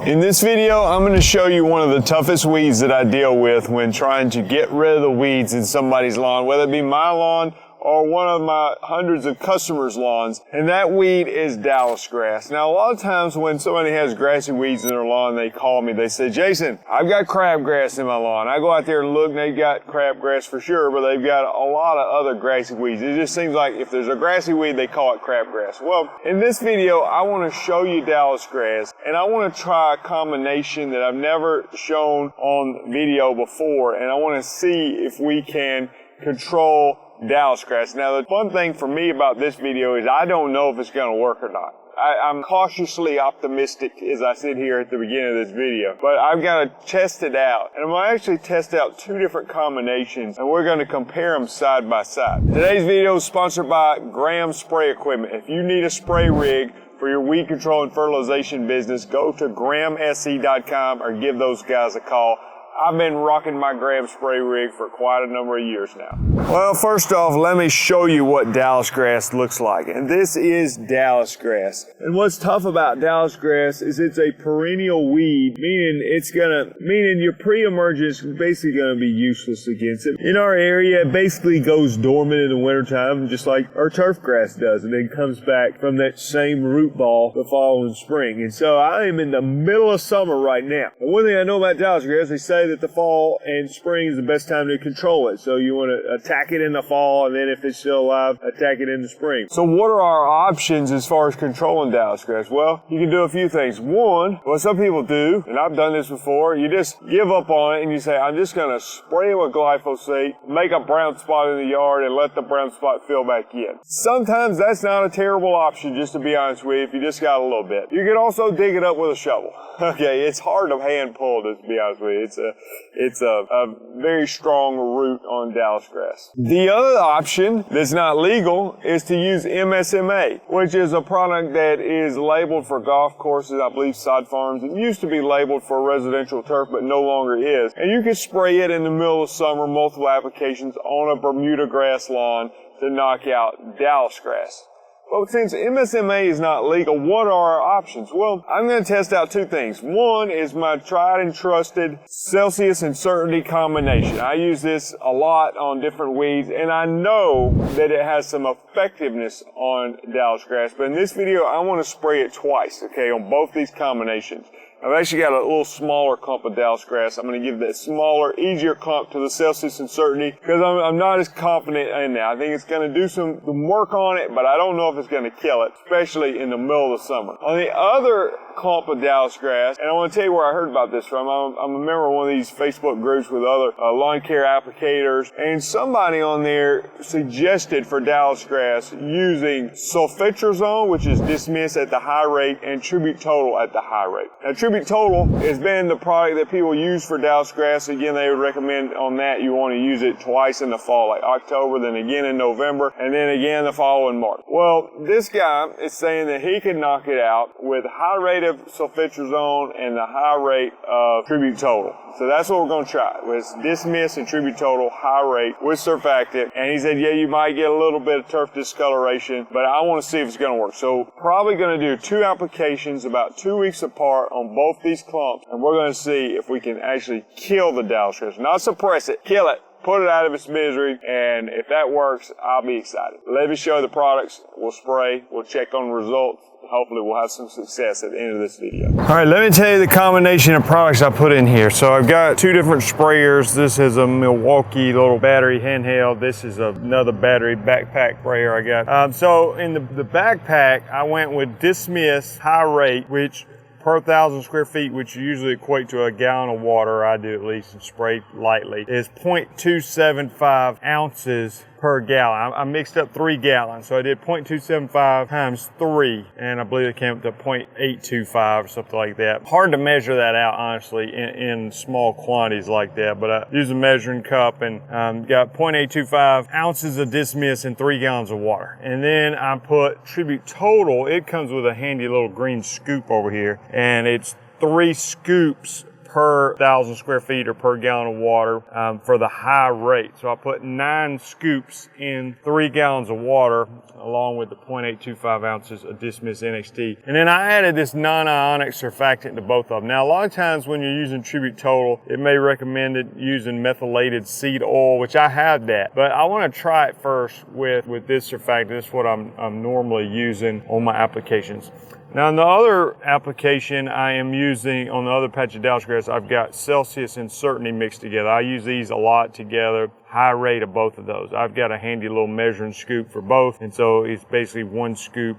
In this video, I'm going to show you one of the toughest weeds that I deal with when trying to get rid of the weeds in somebody's lawn, whether it be my lawn or one of my hundreds of customers' lawns, and that weed is Dallisgrass. Now, a lot of times when somebody has grassy weeds in their lawn, they call me, they say, Jason, I've got crabgrass in my lawn. I go out there and look, and they've got crabgrass for sure, but they've got a lot of other grassy weeds. It just seems like if there's a grassy weed, they call it crabgrass. Well, in this video, I want to show you Dallisgrass, and I want to try a combination that I've never shown on video before, and I want to see if we can control Dallisgrass. Now, the fun thing for me about this video is I don't know if it's going to work or not. I'm cautiously optimistic as I sit here at the beginning of this video, but I've got to test it out. And I'm going to actually test out two different combinations, and we're going to compare them side by side. Today's video is sponsored by Graham Spray Equipment. If you need a spray rig for your weed control and fertilization business, go to grahamse.com or give those guys a call. I've been rocking my Graham spray rig for quite a number of years now. Well, first off, let me show you what Dallisgrass looks like. And this is Dallisgrass. And what's tough about Dallisgrass is it's a perennial weed, meaning your pre-emergence is basically going to be useless against it. In our area, it basically goes dormant in the wintertime, just like our turf grass does, and then comes back from that same root ball the following spring. And so I am in the middle of summer right now. And one thing I know about Dallisgrass, they say that the fall and spring is the best time to control it. So you want to attack it in the fall, and then if it's still alive, attack it in the spring. So what are our options as far as controlling Dallisgrass? Well, you can do a few things. One, what some people do, and I've done this before, you just give up on it and you say, I'm just going to spray it with glyphosate, make a brown spot in the yard, and let the brown spot fill back in. Sometimes that's not a terrible option, just to be honest with you, if you just got a little bit. You can also dig it up with a shovel. Okay, it's hard to hand pull, to be honest with you. It's a very strong root on Dallisgrass. The other option that's not legal is to use MSMA, which is a product that is labeled for golf courses, I believe sod farms. It used to be labeled for residential turf, but no longer is. And you can spray it in the middle of summer, multiple applications on a Bermuda grass lawn to knock out Dallisgrass. But since MSMA is not legal, what are our options? Well, I'm going to test out two things. One is my tried and trusted Celsius and Certainty combination. I use this a lot on different weeds, and I know that it has some effectiveness on Dallisgrass. But in this video, I want to spray it twice, okay, on both these combinations. I've actually got a little smaller clump of Dallisgrass. I'm going to give that smaller, easier clump to the Celsius and Certainty because I'm not as confident in that. I think it's going to do some work on it, but I don't know if it's going to kill it, especially in the middle of the summer. On the other clump of Dallisgrass, and I want to tell you where I heard about this from. I'm a member of one of these Facebook groups with other lawn care applicators, and somebody on there suggested for Dallisgrass using sulfentrazone, which is dismissed at the high rate, and Tribute Total at the high rate. Now, Tribute Total has been the product that people use for Dallisgrass. Again, they would recommend on that you want to use it twice in the fall, like October, then again in November, and then again the following March. Well, this guy is saying that he can knock it out with high rate of sulfentrazone and the high rate of Tribute Total. So that's what we're going to try. It's Dismiss and Tribute Total, high rate with surfactant. And he said, yeah, you might get a little bit of turf discoloration, but I want to see if it's going to work. So probably going to do 2 applications about 2 weeks apart on both these clumps, and we're going to see if we can actually kill the Dallisgrass. Not suppress it, kill it. Put it out of its misery, and if that works, I'll be excited. Let me show you the products. We'll spray. We'll check on the results. Hopefully we'll have some success at the end of this video. All right, let me tell you the combination of products I put in here. So I've got 2 different sprayers. This is a Milwaukee little battery handheld. This is another battery backpack sprayer I got. So in the backpack, I went with Dismiss high rate, which per 1,000 square feet, which usually equate to a gallon of water, I do at least, and spray lightly, is 0.275 ounces per gallon. I mixed up 3 gallons, so I did 0.275 times 3, and I believe it came up to 0.825 or something like that. Hard to measure that out, honestly, in small quantities like that, but I used a measuring cup and got 0.825 ounces of Dismiss and 3 gallons of water. And then I put Tribute Total. It comes with a handy little green scoop over here, and it's 3 scoops per 1,000 square feet or per gallon of water for the high rate. So I put 9 scoops in 3 gallons of water along with the 0.825 ounces of Dismiss NXT. And then I added this non-ionic surfactant to both of them. Now, a lot of times when you're using Tribute Total, it may recommend it using methylated seed oil, which I have that. But I want to try it first with this surfactant. This is what I'm normally using on my applications. Now, in the other application I am using, on the other patch of Dallisgrass, I've got Celsius and Certainty mixed together. I use these a lot together, high rate of both of those. I've got a handy little measuring scoop for both, and so it's basically 1 scoop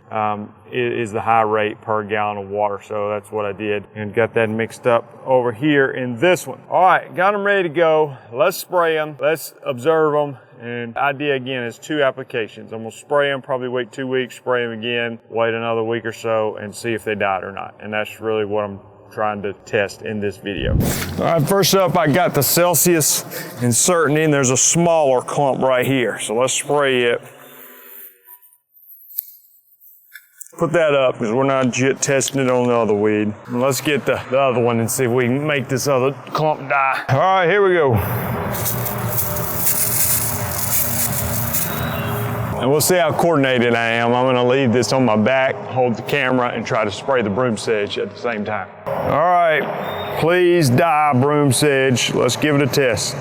is the high rate per gallon of water. So that's what I did, and got that mixed up over here in this one. All right, got them ready to go. Let's spray them. Let's observe them. And the idea again is 2 applications. I'm gonna spray them, probably wait 2 weeks, spray them again, wait another week or so, and see if they died or not. And that's really what I'm trying to test in this video. All right, first up, I got the Celsius and Certainty, and there's a smaller clump right here. So let's spray it. Put that up because we're not yet testing it on the other weed. And let's get the other one and see if we can make this other clump die. All right, here we go. And we'll see how coordinated I am. I'm gonna leave this on my back, hold the camera, and try to spray the broom sedge at the same time. All right, please die, broom sedge. Let's give it a test.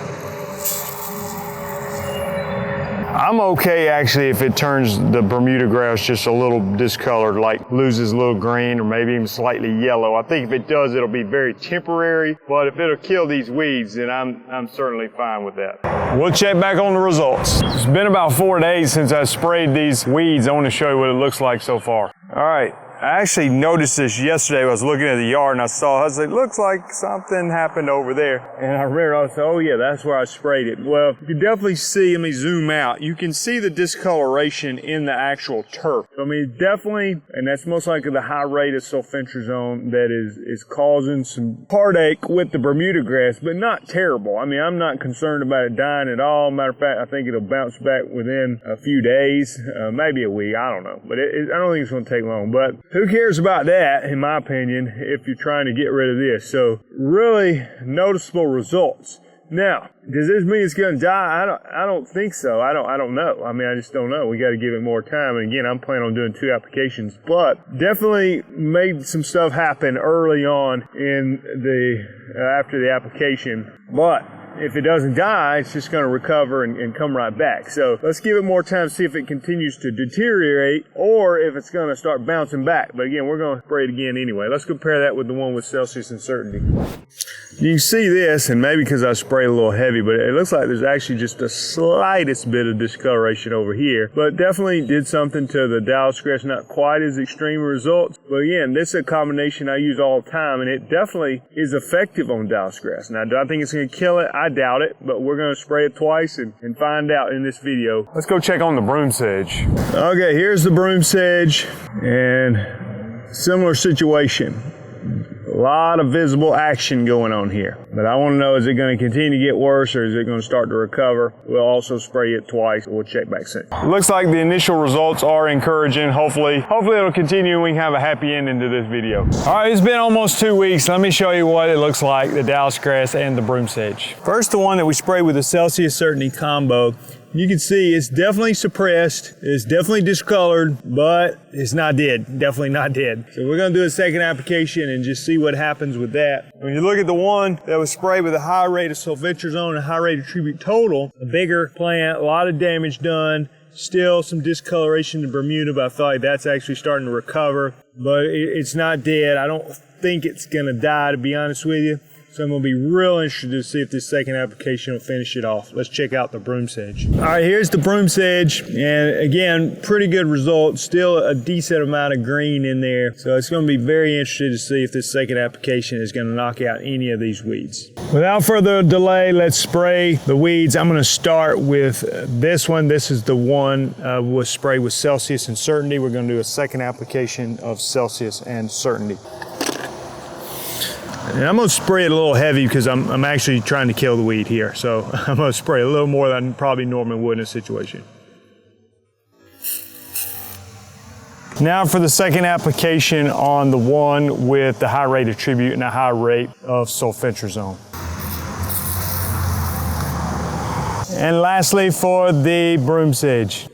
I'm okay actually if it turns the Bermuda grass just a little discolored, like loses a little green or maybe even slightly yellow. I think if it does, it'll be very temporary, but if it'll kill these weeds, then I'm certainly fine with that. We'll check back on the results. It's been about 4 days since I sprayed these weeds. I want to show you what it looks like so far. All right. I actually noticed this yesterday. I was looking at the yard and I was like, looks like something happened over there. And I remember, I said, oh yeah, that's where I sprayed it. Well, you can definitely see, let me zoom out. You can see the discoloration in the actual turf. So, I mean, definitely, and that's most likely the high rate of sulfentrazone that is causing some heartache with the Bermuda grass, but not terrible. I mean, I'm not concerned about it dying at all. Matter of fact, I think it'll bounce back within a few days, maybe a week, I don't know. But I don't think it's gonna take long. But who cares about that, in my opinion, if you're trying to get rid of this? So really noticeable results. Now, does this mean it's going to die? I don't think so. I don't know. I mean, I just don't know. We got to give it more time. And again, I'm planning on doing 2 applications, but definitely made some stuff happen early on in after the application. But if it doesn't die, it's just going to recover and come right back. So let's give it more time to see if it continues to deteriorate or if it's going to start bouncing back. But again, we're going to spray it again anyway. Let's compare that with the one with Celsius and Certainty. You can see this, and maybe because I sprayed a little heavy, but it looks like there's actually just the slightest bit of discoloration over here. But definitely did something to the Dallisgrass, not quite as extreme results. But again, this is a combination I use all the time, and it definitely is effective on Dallisgrass. Now, do I think it's going to kill it? I doubt it, but we're going to spray it twice and find out in this video. Let's go check on the broom sedge. Okay, here's the broom sedge, and similar situation. A lot of visible action going on here. But I want to know, is it going to continue to get worse or is it going to start to recover? We'll also spray it twice. We'll check back soon. Looks like the initial results are encouraging. Hopefully it'll continue and we can have a happy ending to this video. All right, it's been almost 2 weeks. Let me show you what it looks like, the Dallisgrass and the broom sedge. First, the one that we sprayed with the Celsius Certainty combo. You can see it's definitely suppressed, it's definitely discolored, but it's not dead, definitely not dead. So we're gonna do a second application and just see what happens with that. When you look at the one that was sprayed with a high rate of sulfentrazone and a high rate of Tribute Total, a bigger plant, a lot of damage done, still some discoloration in Bermuda, but I feel like that's actually starting to recover. But it's not dead. I don't think it's gonna die, to be honest with you. So I'm going to be real interested to see if this second application will finish it off. Let's check out the broom sedge. All right, here's the broom sedge. And again, pretty good results. Still a decent amount of green in there. So it's going to be very interesting to see if this second application is going to knock out any of these weeds. Without further delay, let's spray the weeds. I'm going to start with this one. This is the one was sprayed with Celsius and Certainty. We're going to do a second application of Celsius and Certainty. And I'm going to spray it a little heavy because I'm actually trying to kill the weed here. So I'm going to spray a little more than probably normally would in this situation. Now for the second application on the one with the high rate of tribute and a high rate of sulfentrazone. And lastly for the broomsedge.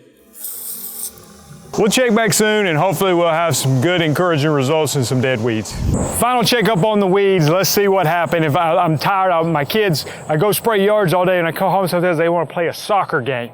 We'll check back soon and hopefully we'll have some good encouraging results and some dead weeds. Final checkup on the weeds. Let's see what happened. If I'm tired of my kids, I go spray yards all day and I come home sometimes they want to play a soccer game.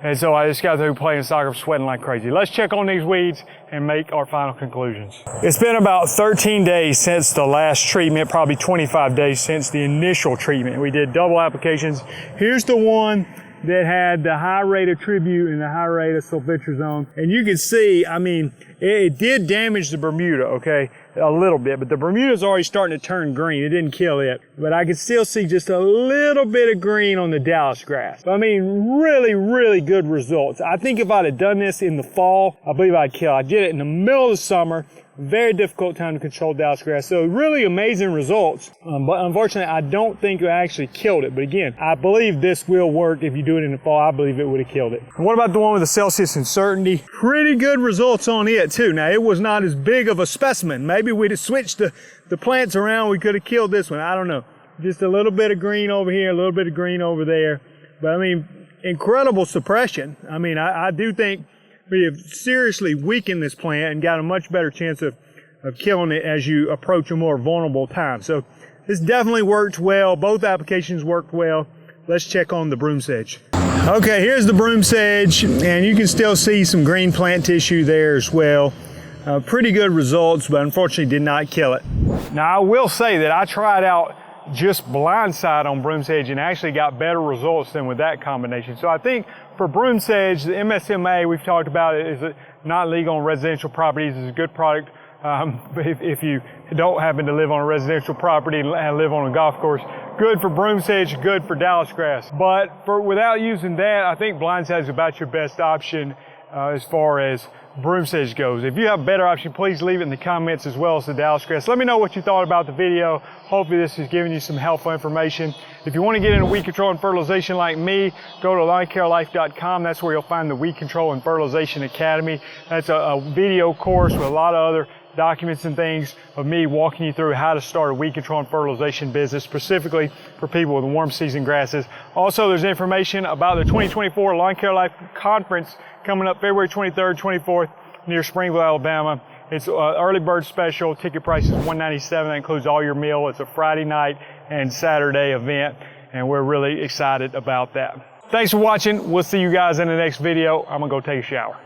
And so I just got through playing soccer, sweating like crazy. Let's check on these weeds and make our final conclusions. It's been about 13 days since the last treatment, probably 25 days since the initial treatment. We did double applications. Here's the one that had the high rate of tribute and the high rate of sulfentrazone. And you can see, I mean, it did damage the Bermuda, okay, a little bit, but the Bermuda's already starting to turn green. It didn't kill it, but I could still see just a little bit of green on the Dallisgrass. I mean, really, really good results. I think if I'd have done this in the fall, I believe I'd kill. I did it in the middle of the summer. Very difficult time to control Dallisgrass. So really amazing results, but unfortunately I don't think it actually killed it. But again, I believe this will work if you do it in the fall. I believe it would have killed it. And what about the one with the Celsius uncertainty? Pretty good results on it too. Now it was not as big of a specimen. Maybe we'd have switched the plants around, we could have killed this one. I don't know. Just a little bit of green over here, a little bit of green over there. But I mean, incredible suppression. I mean, I do think we have seriously weakened this plant and got a much better chance of killing it as you approach a more vulnerable time. So this definitely worked well. Both applications worked well. Let's check on the broomsedge. Okay, here's the broomsedge, and you can still see some green plant tissue there as well. Pretty good results, but unfortunately did not kill it. Now I will say that I tried out just blindside on broomsedge and actually got better results than with that combination. So I think for broomsedge, the MSMA we've talked about is not legal on residential properties. It's a good product if you don't happen to live on a residential property and live on a golf course. Good for broomsedge, good for Dallisgrass. But without using that, I think blindside is about your best option as far as broomsedge goes. If you have a better option, please leave it in the comments as well as the Dallisgrass. Let me know what you thought about the video. Hopefully this has given you some helpful information. If you want to get into weed control and fertilization like me, go to lawncarelife.com. That's where you'll find the Weed Control and Fertilization Academy. That's a video course with a lot of other documents and things of me walking you through how to start a weed control and fertilization business, specifically for people with warm season grasses. Also, there's information about the 2024 Lawn Care Life Conference coming up February 23rd, 24th near Springville, Alabama. It's an early bird special. Ticket price is $197. That includes all your meal. It's a Friday night and Saturday event, and we're really excited about that. Thanks for watching. We'll see you guys in the next video. I'm gonna go take a shower.